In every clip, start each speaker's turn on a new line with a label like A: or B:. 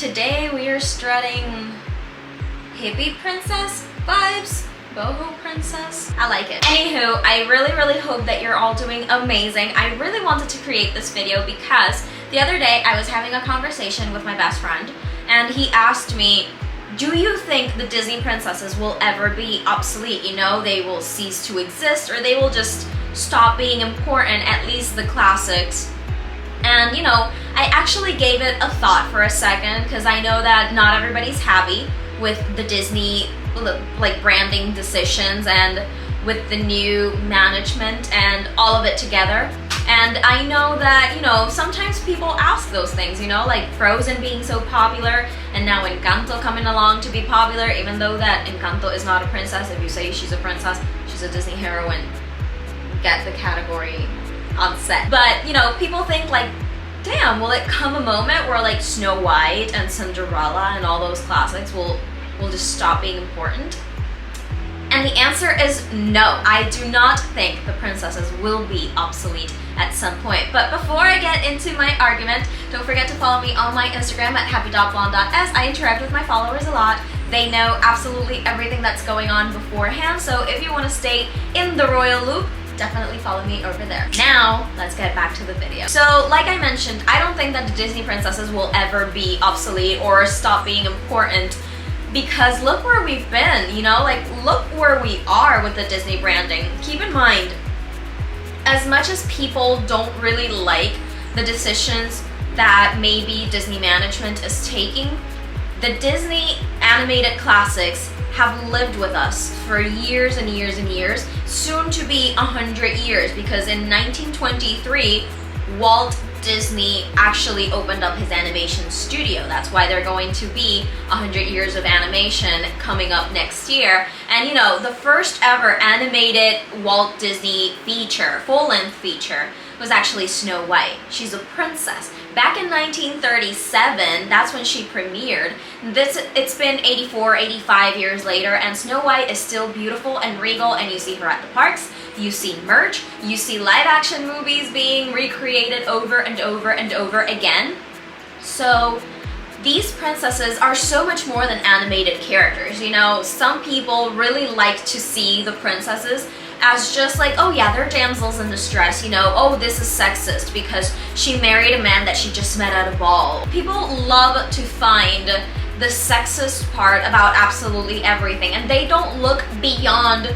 A: Today we are strutting hippie princess vibes, boho princess. I like it. Anywho, I really hope that you're all doing amazing. I really wanted to create this video because the other day I was having a conversation with my best friend and he asked me, do you think the Disney princesses will ever be obsolete? You know, they will cease to exist or they will just stop being important, at least the classics. And you know, I actually gave it a thought for a second because I know that not everybody's happy with the Disney like branding decisions and with the new management and all of it together. And I know that, you know, sometimes people ask those things, you know, like Frozen being so popular and now Encanto coming along to be popular, even though that Encanto is not a princess. If you say she's a princess, she's a Disney heroine. Get the category on set. But, you know, people think like, damn, will it come a moment where like Snow White and Cinderella and all those classics will just stop being important? And the answer is no. I do not think the princesses will be obsolete at some point. But before I get into my argument, don't forget to follow me on my Instagram at happy.blonde.s. I interact with my followers a lot. They know absolutely everything that's going on beforehand. So if you want to stay in the royal loop, definitely follow me over there. Now, let's get back to the video. So, like I mentioned, I don't think that the Disney princesses will ever be obsolete or stop being important because look where we've been, you know? Like, look where we are with the Disney branding. Keep in mind, as much as people don't really like the decisions that maybe Disney management is taking, the Disney animated classics have lived with us for years and years and years, soon to be 100 years, because in 1923, Walt Disney actually opened up his animation studio. That's why they're going to be 100 years of animation coming up next year. And you know, the first ever animated Walt Disney feature, full-length feature, was actually Snow White. She's a princess. Back in 1937, that's when she premiered. It's been 84, 85 years later, and Snow White is still beautiful and regal, and you see her at the parks, you see merch, you see live action movies being recreated over and over and over again. So these princesses are so much more than animated characters, you know? Some people really like to see the princesses as just like, oh yeah, they're damsels in distress, you know, oh, this is sexist because she married a man that she just met at a ball. People love to find the sexist part about absolutely everything, and they don't look beyond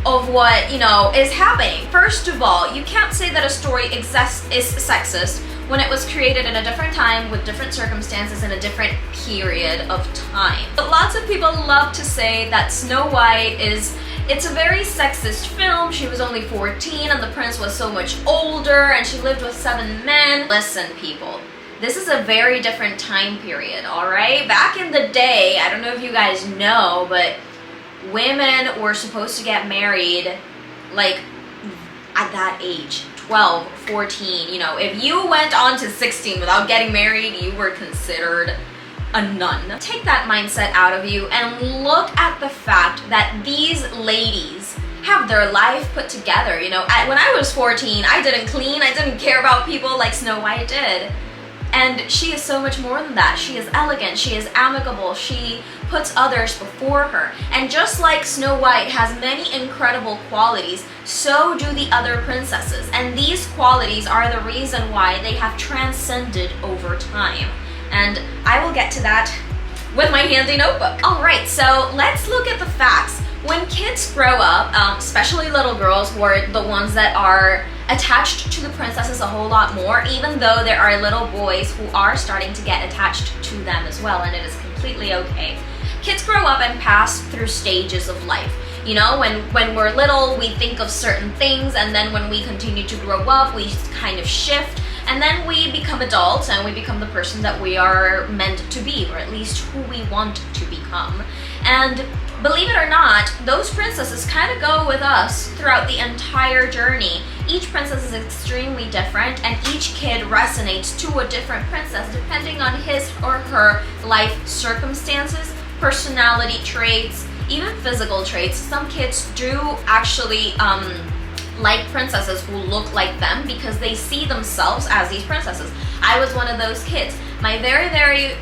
A: of what, you know, is happening. First of all, you can't say that a story is sexist when it was created in a different time with different circumstances in a different period of time. But lots of people love to say that Snow White it's a very sexist film. She was only 14 and the prince was so much older and she lived with 7 men. Listen, people, this is a very different time period, all right? Back in the day, I don't know if you guys know, but women were supposed to get married like at that age, 12, 14, you know. If you went on to 16 without getting married, you were considered a nun. Take that mindset out of you and look at the fact that these ladies have their life put together, you know. When I was 14, I didn't clean, I didn't care about people like Snow White did. And she is so much more than that. She is elegant, she is amicable, she puts others before her. And just like Snow White has many incredible qualities, so do the other princesses. And these qualities are the reason why they have transcended over time. And I will get to that with my handy notebook. Alright, so let's look at the facts. When kids grow up, especially little girls who are the ones that are attached to the princesses a whole lot more, even though there are little boys who are starting to get attached to them as well, and it is completely okay. Kids grow up and pass through stages of life. You know, when we're little, we think of certain things, and then when we continue to grow up, we kind of shift. And then we become adults and we become the person that we are meant to be, or at least who we want to become. And believe it or not, those princesses kind of go with us throughout the entire journey. Each princess is extremely different, and each kid resonates to a different princess depending on his or her life circumstances, personality traits, even physical traits. Some kids do actually like princesses who look like them because they see themselves as these princesses. I was one of those kids. My very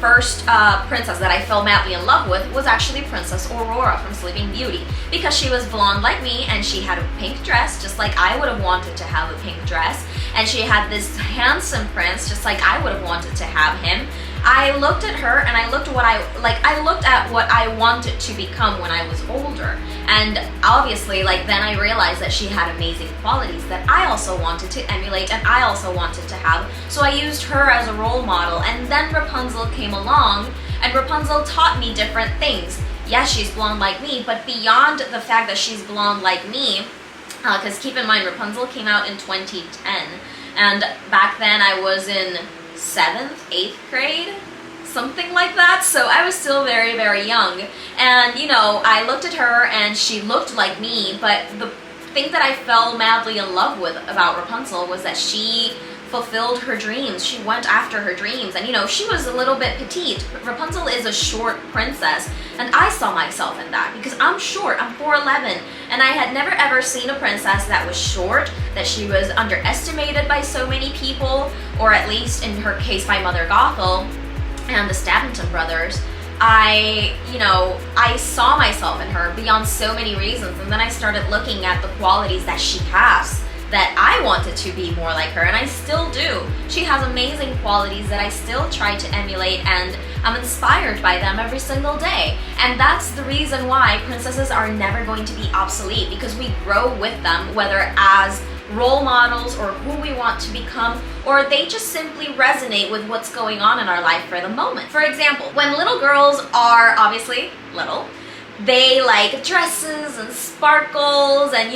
A: first princess that I fell madly in love with was actually Princess Aurora from Sleeping Beauty, because she was blonde like me and she had a pink dress just like I would have wanted to have a pink dress, and she had this handsome prince just like I would have wanted to have him. I looked at her and I looked at what I wanted to become when I was older, and obviously then I realized that she had amazing qualities that I also wanted to emulate and I also wanted to have, so I used her as a role model. And then Rapunzel came along, and Rapunzel taught me different things. Yes, she's blonde like me, but beyond the fact that she's blonde like me, because keep in mind Rapunzel came out in 2010, and back then I was in 7th, 8th grade, something like that, so I was still very, very young. And I looked at her and she looked like me, but the thing that I fell madly in love with about Rapunzel was that she fulfilled her dreams. She went after her dreams, and she was a little bit petite. Rapunzel is a short princess, and I saw myself in that because I'm short. I'm 4'11", and I had never ever seen a princess that was short, that she was underestimated by so many people, or at least in her case by Mother Gothel and the Staventon brothers. I saw myself in her beyond so many reasons, and then I started looking at the qualities that she has that I wanted to be more like her, and I still do. She has amazing qualities that I still try to emulate, and I'm inspired by them every single day. And that's the reason why princesses are never going to be obsolete, because we grow with them, whether as role models or who we want to become, or they just simply resonate with what's going on in our life for the moment. For example, when little girls are obviously little, they like dresses and sparkles, and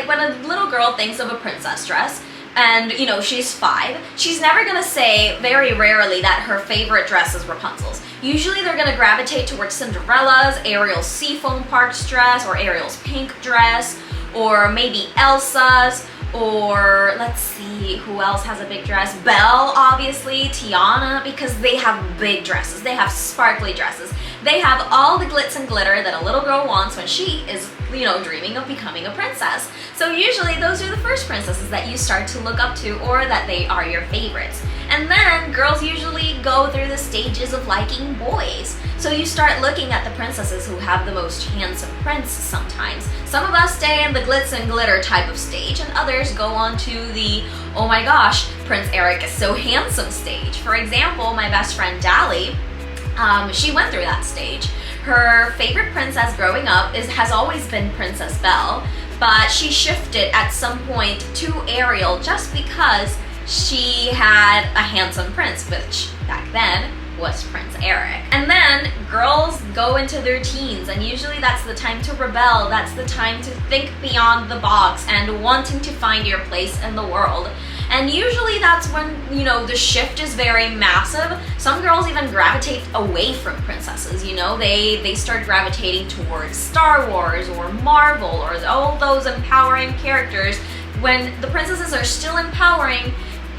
A: when a little girl thinks of a princess dress and she's 5, she's never gonna say, very rarely, that her favorite dress is Rapunzel's. Usually they're gonna gravitate towards Cinderella's, Ariel's seafoam parts dress, or Ariel's pink dress, or maybe Elsa's, or let's see who else has a big dress. Belle, obviously, Tiana, because they have big dresses, they have sparkly dresses, they have all the glitz and glitter that a little girl wants when she is dreaming of becoming a princess. So usually those are the first princesses that you start to look up to, or that they are your favorites. And then girls usually go through the stages of liking boys. So you start looking at the princesses who have the most handsome prince sometimes. Some of us stay in the glitz and glitter type of stage, and others go on to the, oh my gosh, Prince Eric is so handsome stage. For example, my best friend Dali, she went through that stage. Her favorite princess growing up has always been Princess Belle, but she shifted at some point to Ariel just because she had a handsome prince, which back then was Prince Eric. And then girls go into their teens, and usually that's the time to rebel, that's the time to think beyond the box and wanting to find your place in the world. And usually that's when, the shift is very massive. Some girls even gravitate away from princesses, they start gravitating towards Star Wars or Marvel or all those empowering characters. When the princesses are still empowering,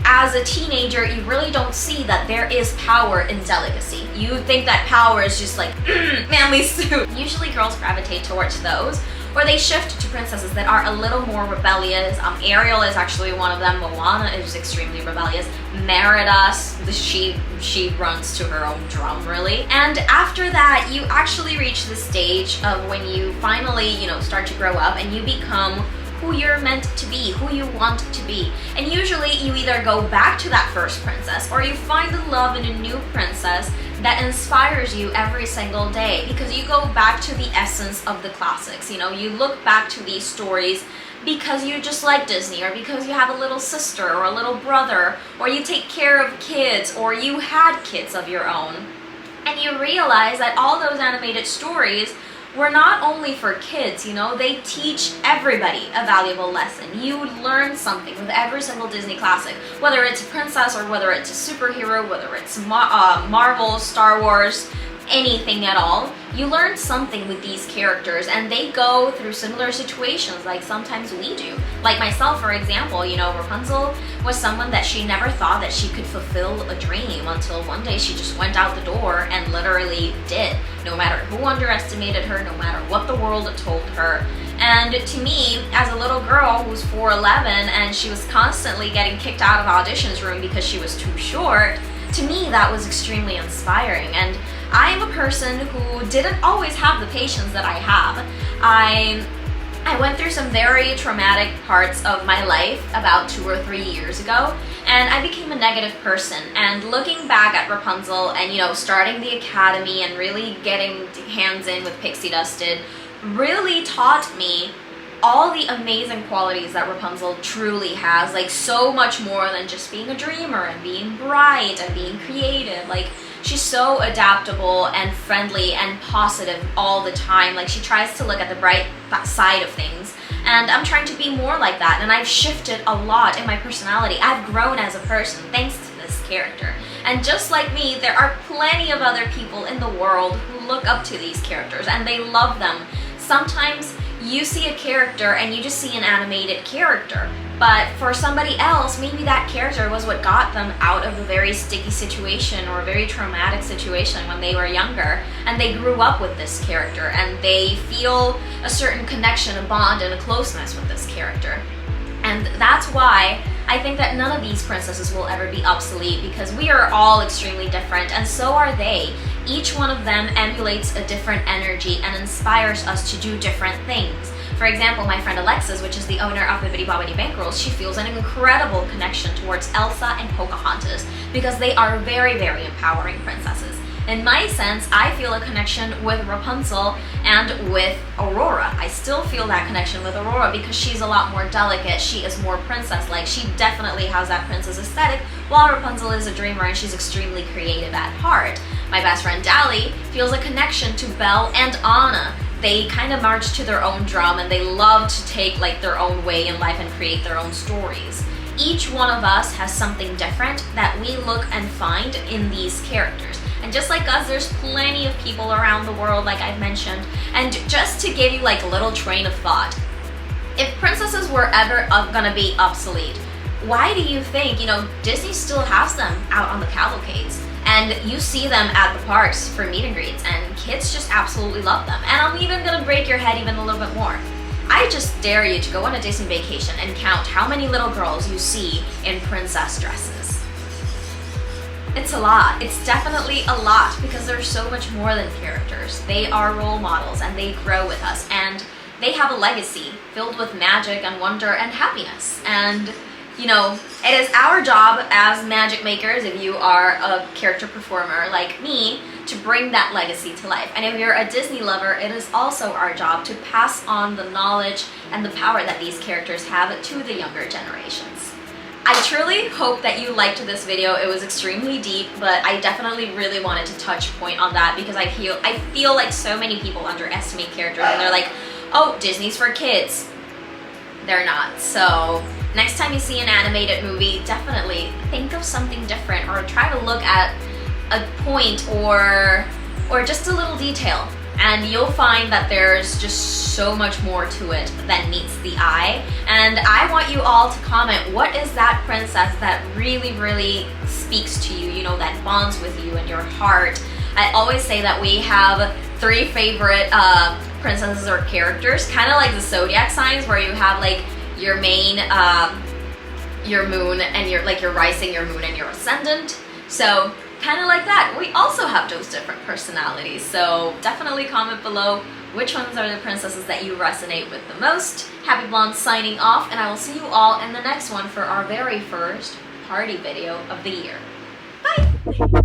A: as a teenager, you really don't see that there is power in delicacy. You think that power is just like, manly suit. Usually girls gravitate towards those, or they shift to princesses that are a little more rebellious. Ariel is actually one of them. Moana is extremely rebellious. Merida, she runs to her own drum, really. And after that, you actually reach the stage of when you finally, start to grow up and you become who you're meant to be, who you want to be. And usually you either go back to that first princess, or you find the love in a new princess that inspires you every single day, because you go back to the essence of the classics. You look back to these stories because you just like Disney, or because you have a little sister or a little brother, or you take care of kids, or you had kids of your own. And you realize that all those animated stories were not only for kids, they teach everybody a valuable lesson. You learn something with every single Disney classic, whether it's a princess or whether it's a superhero, whether it's Marvel, Star Wars, anything at all. You learn something with these characters, and they go through similar situations like sometimes we do. Like myself, for example, Rapunzel was someone that she never thought that she could fulfill a dream until one day she just went out the door and literally did. No matter who underestimated her, no matter what the world told her. And to me, as a little girl who's 4'11", and she was constantly getting kicked out of auditions room because she was too short, to me that was extremely inspiring. And I'm a person who didn't always have the patience that I have. I went through some very traumatic parts of my life about 2 or 3 years ago, and I became a negative person. And looking back at Rapunzel and, you know, starting the academy and really getting hands in with Pixie Dust did really taught me all the amazing qualities that Rapunzel truly has, like so much more than just being a dreamer and being bright and being creative. Like, she's so adaptable and friendly and positive all the time. Like, she tries to look at the bright side of things, and I'm trying to be more like that, and I've shifted a lot in my personality. I've grown as a person thanks to this character. And just like me, there are plenty of other people in the world who look up to these characters and they love them. Sometimes you see a character and you just see an animated character, but for somebody else, maybe that character was what got them out of a very sticky situation or a very traumatic situation when they were younger, and they grew up with this character and they feel a certain connection, a bond, and a closeness with this character. And that's why I think that none of these princesses will ever be obsolete, because we are all extremely different, and so are they. Each one of them emulates a different energy and inspires us to do different things. For example, my friend Alexis, which is the owner of Bibbidi Bobbidi Bankrolls, she feels an incredible connection towards Elsa and Pocahontas because they are very, very empowering princesses. In my sense, I feel a connection with Rapunzel and with Aurora. I still feel that connection with Aurora because she's a lot more delicate. She is more princess-like. She definitely has that princess aesthetic, while Rapunzel is a dreamer and she's extremely creative at heart. My best friend Dali feels a connection to Belle and Anna. They kind of march to their own drum and they love to take like their own way in life and create their own stories. Each one of us has something different that we look and find in these characters. And just like us, there's plenty of people around the world, like I've mentioned. And just to give you like a little train of thought, if princesses were ever gonna be obsolete, why do you think, you know, Disney still has them out on the cavalcades? And you see them at the parks for meet and greets, and kids just absolutely love them. And I'm even gonna break your head even a little bit more. I just dare you to go on a Disney vacation and count how many little girls you see in princess dresses. It's a lot. It's definitely a lot because they're so much more than characters. They are role models and they grow with us, and they have a legacy filled with magic and wonder and happiness. And you know, it is our job as magic makers, if you are a character performer like me, to bring that legacy to life. And if you're a Disney lover, it is also our job to pass on the knowledge and the power that these characters have to the younger generations. I truly hope that you liked this video. It was extremely deep, but I definitely really wanted to touch point on that because I feel like so many people underestimate characters and they're like, oh, Disney's for kids. They're not. So next time you see an animated movie, definitely think of something different or try to look at a point or just a little detail, and you'll find that there's just so much more to it than meets the eye. And I want you all to comment, what is that princess that really, really speaks to you, you know, that bonds with you and your heart? I always say that we have 3 favorite princesses or characters, kind of like the zodiac signs, where you have like your main, your moon, and your rising, your moon, and your ascendant. So kind of like that, we also have those different personalities. So definitely comment below which ones are the princesses that you resonate with the most. Happy Blonde signing off, and I will see you all in the next one for our very first party video of the year. Bye!